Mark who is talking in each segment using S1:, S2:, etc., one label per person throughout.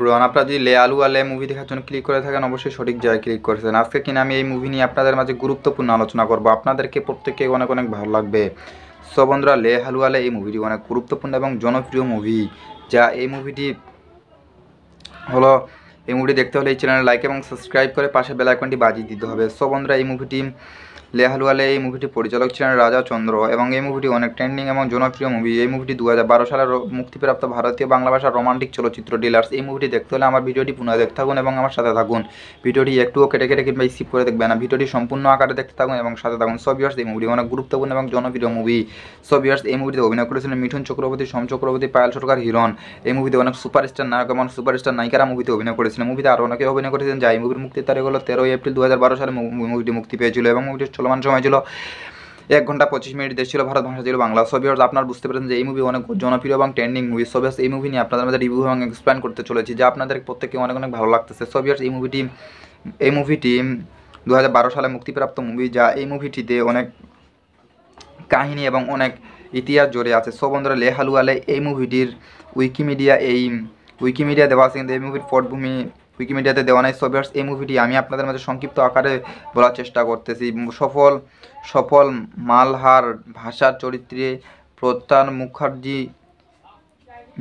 S1: Everyone, আপনারা যদি লে আলু আলে মুভি দেখার জন্য ক্লিক করে থাকেন অবশ্যই সঠিক জায়গায় ক্লিক করেছেন। আজকে কিনা আমি এই মুভি নিয়ে আপনাদের মাঝে গুরুত্বপূর্ণ আলোচনা করব, আপনাদেরকে প্রত্যেককে অনেক অনেক ভালো লাগবে। সো বন্ধুরা, লে আলু আলে এই মুভিটি অনেক গুরুত্বপূর্ণ এবং জনপ্রিয় মুভি। যা এই মুভিটি হলো, এই মুভিটি দেখতে হলে এই চ্যানেলে লাইক এবং সাবস্ক্রাইব করে পাশে বেল আইকনটি বাজিয়ে দিতে হবে। সো বন্ধুরা, এই মুভিটি লে আলু আলে এই মুভিটি পরিচালক ছিলেন রাজা চন্দ্র এবং এই মুভিটি অনেক ট্রেন্ডিং এবং জনপ্রিয় মুভি। এই মুভিটি 2012 সালে মুক্তিপ্রাপ্ত ভারতীয় বাংলা ভাষার রোমান্টিক চলচ্চিত্র ডিলার্স। এই মুভিটি দেখতে হলে আমার ভিডিওটি পুনঃ দেখতে থাকুন এবং আমার সাথে থাকুন। ভিডিওটি একটুও কেটে কেটে কিংবা স্কিপ করে দেখবেন না, ভিডিওটি সম্পূর্ণ আকারে দেখতে থাকুন এবং সাথে থাকুন। সো ভিউয়ার্স, এই মুভিটি অনেক গুরুত্বপূর্ণ এবং জনপ্রিয় মুভি। সো ভিউয়ার্স, এই মুভিতে অভিনয় করেছিলেন মিঠুন চক্রবর্তী, সোম চক্রবর্তী, পায়েল সরকার, হিরণ। এই মুভিতে অনেক সুপারস্টার নায়ক এবং সুপারস্টার নায়িকারা মুভিতে অভিনয় করেছিলেন। মুভিতে আরও অনেকে অভিনয় করেছেন। যা এই মুভির মুক্তির তারিখ হলো 13 এপ্রিল 2012 সালে মুভিটি মুক্তি পেয়েছিল এবং মুভিটির চলমান সময় ছিল 1 ঘন্টা 25 মিনিট। দেশ ছিল ভারত, ভাষা ছিল বাংলা। সো ভিউয়ার্স, আপনারা বুঝতে পারেন যে এই মুভি অনেক জনপ্রিয় এবং ট্রেন্ডিং মুভি। সো ভিউয়ার্স, এই মুভি নিয়ে আপনাদের মধ্যে রিভিউ এবং এক্সপ্লেন করতে চলেছি, যা আপনাদের প্রত্যেককে অনেক অনেক ভালো লাগতেছে। সো ভিউয়ার্স, এই মুভিটি 2012 সালে মুক্তিপ্রাপ্ত মুভি। যা এই মুভিটিতে অনেক কাহিনী এবং অনেক ইতিহাস জড়িয়ে আছে। সো বন্ধুরা, লে আলু আলে এই মুভিটির উইকিমিডিয়া দেওয়া আছে, কিন্তু এই মুভির পটভূমি উইকিমিডিয়াতে দেওয়া নাই। সো ভিউয়ার্স, এই মুভিটি আমি আপনাদের মাঝে সংক্ষিপ্ত আকারে বলার চেষ্টা করতেছি। সফল মালহার ভাষার চরিত্রে প্রত্যান মুখার্জি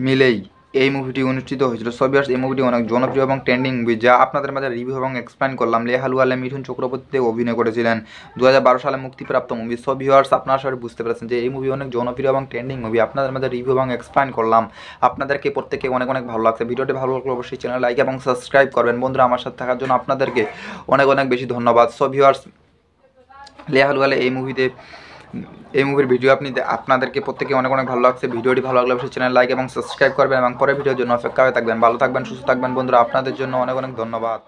S1: মিলেই এই মুভিটি অনুষ্ঠিত হয়েছিল। সো ভিউয়ার্স, এই মুভিটি অনেক জনপ্রিয় এবং ট্রেন্ডিং মুভি, যা আপনাদের মাঝে রিভিউ এবং এক্সপ্লেন করলাম। লে আলু আলে মিঠুন চক্রবর্তীতে অভিনয় করেছিলেন, 2012 সালে মুক্তিপ্রাপ্ত মুভি। সো ভিউয়ার্স, আপনারা সবাই বুঝতে পেরেছেন যে এই মুভি অনেক জনপ্রিয় এবং ট্রেন্ডিং মুভি। আপনাদের মাঝে রিভিউ এবং এক্সপ্লেন করলাম, আপনাদেরকে প্রত্যেককে অনেক অনেক ভালো লাগছে। ভিডিওটি ভালো লাগলে অবশ্যই চ্যানেল লাইক এবং সাবস্ক্রাইব করবেন। বন্ধুরা, আমার সাথে থাকার জন্য আপনাদেরকে অনেক অনেক বেশি ধন্যবাদ। সো ভিউয়ার্স, লে আলু আলে এই মুভির ভিডিও আপনাদেরকে প্রত্যেকে অনেক অনেক ভালো লাগছে। ভিডিওটি ভালো লাগলে অবশ্যই চ্যানেল লাইক এবং সাবস্ক্রাইব করবেন এবং পরের ভিডিওর জন্য অপেক্ষা হয়ে থাকবেন। ভালো থাকবেন, সুস্থ থাকবেন বন্ধুরা, আপনাদের জন্য অনেক অনেক ধন্যবাদ।